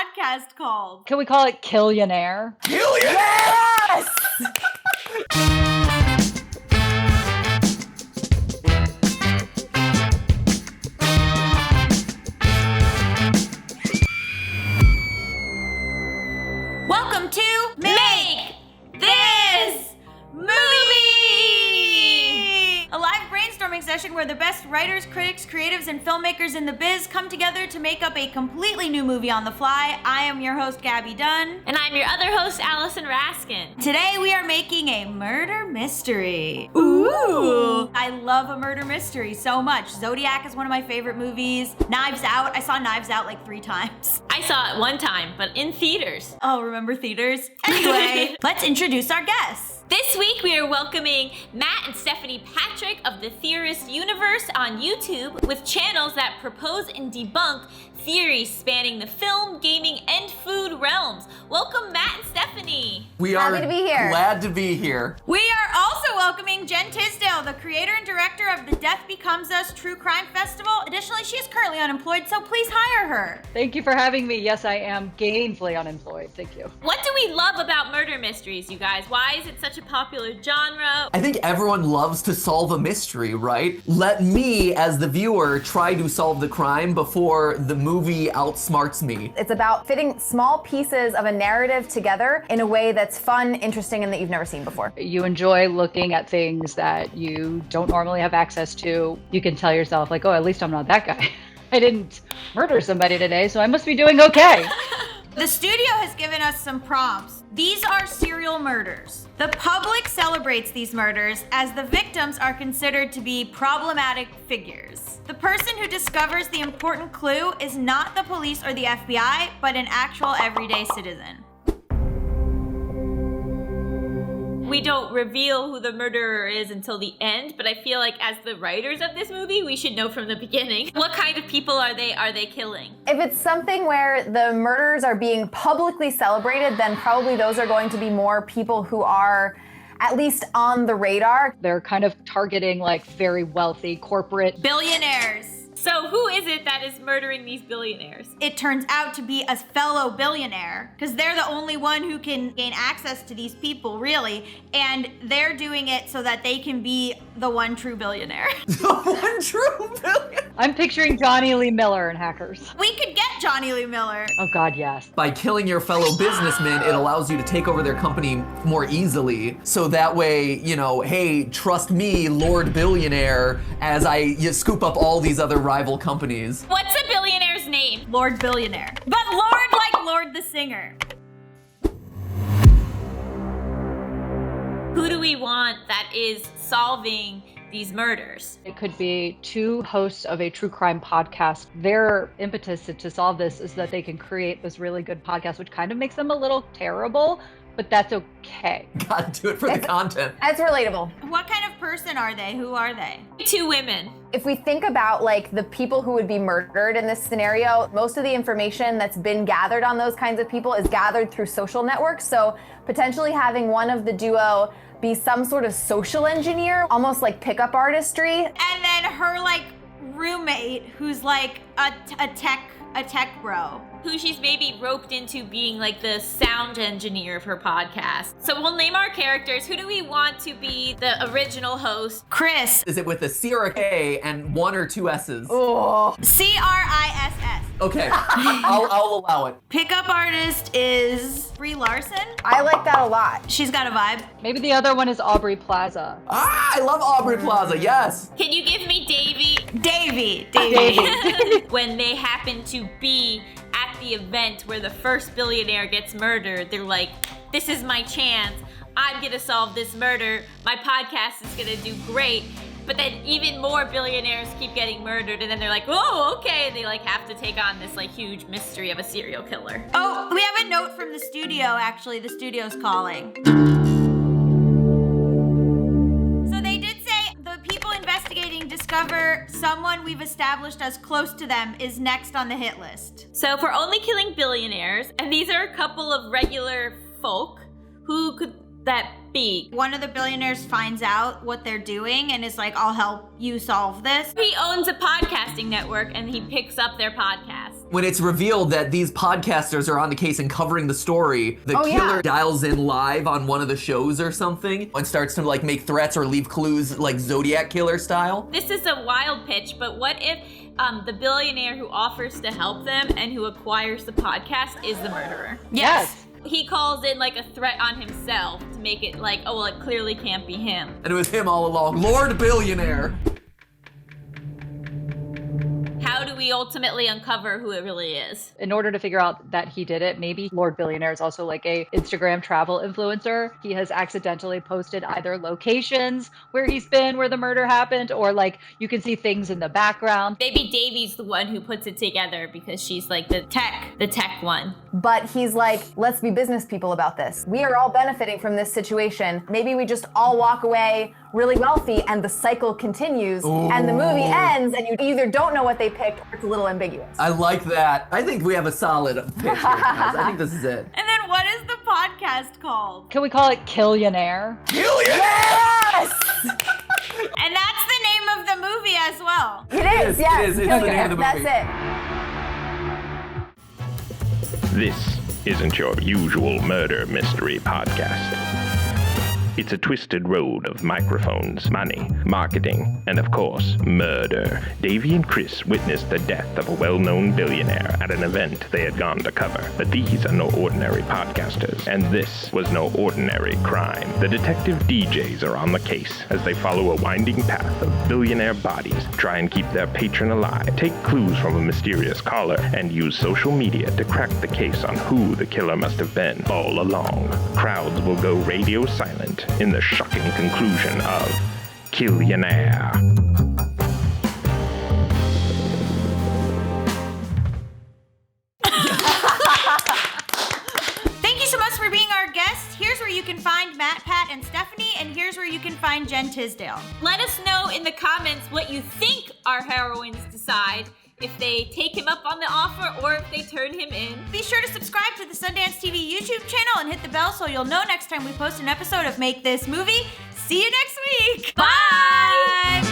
podcast called? Can we call it Killionaire? Killionaire! Yes! Welcome to Make This Movie! A live brainstorming session where the best writers, critics, creatives, and filmmakers in the biz come together to make up a completely new movie on the fly. I am your host, Gaby Dunn. And I'm your other host, Allison Raskin. Today we are making a murder mystery. Ooh! I love a murder mystery so much. Zodiac is one of my favorite movies. Knives Out. I saw Knives Out like 3 times. I saw it one time, but in theaters. Oh, remember theaters? Anyway, let's introduce our guests. This week we are welcoming Matt and Stephanie Patrick of the Theorists universe on YouTube with channels that propose and debunk theories spanning the film, gaming, and food realms. Welcome, Matt and Stephanie. We are Happy to be here. Glad to be here. We are also welcoming Jenn Tisdale, the creator and director of the Death Becomes Us True Crime Festival. Additionally, she is currently unemployed, so please hire her. Thank you for having me. Yes, I am gainfully unemployed. Thank you. What do we love about murder mysteries, you guys? Why is it such a popular genre? I think everyone loves to solve a mystery, right? Let me, as the viewer, try to solve the crime before the movie outsmarts me. It's about fitting small pieces of a narrative together in a way that's fun, interesting, and that you've never seen before. You enjoy looking at things that you don't normally have access to. You can tell yourself, like, oh, at least I'm not that guy. I didn't murder somebody today, so I must be doing okay. The studio has given us some prompts. These are serial murders. The public celebrates these murders as the victims are considered to be problematic figures. The person who discovers the important clue is not the police or the FBI, but an actual everyday citizen. We don't reveal who the murderer is until the end, but I feel like as the writers of this movie, we should know from the beginning. What kind of people are they killing? If it's something where the murders are being publicly celebrated, then probably those are going to be more people who are at least on the radar. They're kind of targeting like very wealthy corporate Billionaires. So who is it that is murdering these billionaires? It turns out to be a fellow billionaire, because they're the only one who can gain access to these people, really, and they're doing it so that they can be the one true billionaire. The one true billionaire. I'm picturing Johnny Lee Miller in Hackers. We could get Johnny Lee Miller. Oh God, yes. By killing your fellow businessman, it allows you to take over their company more easily. So that way, you know, hey, trust me, Lord Billionaire, as you scoop up all these other rival companies. What's a billionaire's name? Lord Billionaire. But Lord like Lord the singer. Who do we want that is solving these murders? It could be 2 hosts of a true crime podcast. Their impetus to solve this is that they can create this really good podcast, which kind of makes them a little terrible, but that's okay. Gotta do it for the content. That's relatable. What kind of person are they? Who are they? 2 women. If we think about like the people who would be murdered in this scenario, most of the information that's been gathered on those kinds of people is gathered through social networks. So potentially having one of the duo be some sort of social engineer, almost like pickup artistry. And then her like roommate who's like a tech bro. Who she's maybe roped into being like the sound engineer of her podcast. So we'll name our characters. Who do we want to be the original host? Chris. Is it with a C or a K and 1 or 2 S's? Oh. CRISS. Okay, I'll allow it. Pickup artist is Brie Larson. I like that a lot. She's got a vibe. Maybe the other one is Aubrey Plaza. Ah, I love Aubrey Plaza, yes. Can you give me Davy. When they happen to be at the event where the first billionaire gets murdered, they're like, this is my chance. I'm gonna solve this murder. My podcast is gonna do great. But then even more billionaires keep getting murdered, and then they're like, oh, okay. And they like have to take on this like huge mystery of a serial killer. Oh, we have a note from the studio, actually. The studio's calling. So they did say the people investigating discover someone we've established as close to them is next on the hit list. So if we're only killing billionaires, and these are a couple of regular folk, who could that be? One of the billionaires finds out what they're doing and is like, I'll help you solve this. He owns a podcasting network and he picks up their podcast. When it's revealed that these podcasters are on the case and covering the story, the Oh, killer yeah. dials in live on one of the shows or something and starts to like make threats or leave clues like Zodiac Killer style. This is a wild pitch, but what if the billionaire who offers to help them and who acquires the podcast is the murderer? Yes. He calls in like a threat on himself to make it like, oh, well, it clearly can't be him. And it was him all along. Lord Billionaire. How do we ultimately uncover who it really is? In order to figure out that he did it, maybe Lord Billionaire is also like a Instagram travel influencer. He has accidentally posted either locations where he's been, where the murder happened, or like you can see things in the background. Maybe Davy's the one who puts it together because she's like the tech one. But he's like, let's be business people about this. We are all benefiting from this situation. Maybe we just all walk away really wealthy and the cycle continues and the movie ends and you either don't know what they picked or it's a little ambiguous. I like that. I think we have a solid pitch here, guys. I think this is it. And then what is the podcast called? Can we call it Killionaire? Yes! And that's the name of the movie as well. It is, yes. It is. It's the name of the movie. That's it. This isn't your usual murder mystery podcast. It's a twisted road of microphones, money, marketing, and of course, murder. Davy and Chris witnessed the death of a well-known billionaire at an event they had gone to cover. But these are no ordinary podcasters, and this was no ordinary crime. The detective DJs are on the case as they follow a winding path of billionaire bodies, try and keep their patron alive, take clues from a mysterious caller, and use social media to crack the case on who the killer must have been all along. Crowds will go radio silent in the shocking conclusion of Killionaire. Thank you so much for being our guest. Here's where you can find Matt, Pat, and Stephanie, and here's where you can find Jenn Tisdale. Let us know in the comments what you think our heroines decide, if they take him up on the offer or if they turn him in. Be sure to subscribe to the Sundance TV YouTube channel and hit the bell so you'll know next time we post an episode of Make This Movie. See you next week. Bye!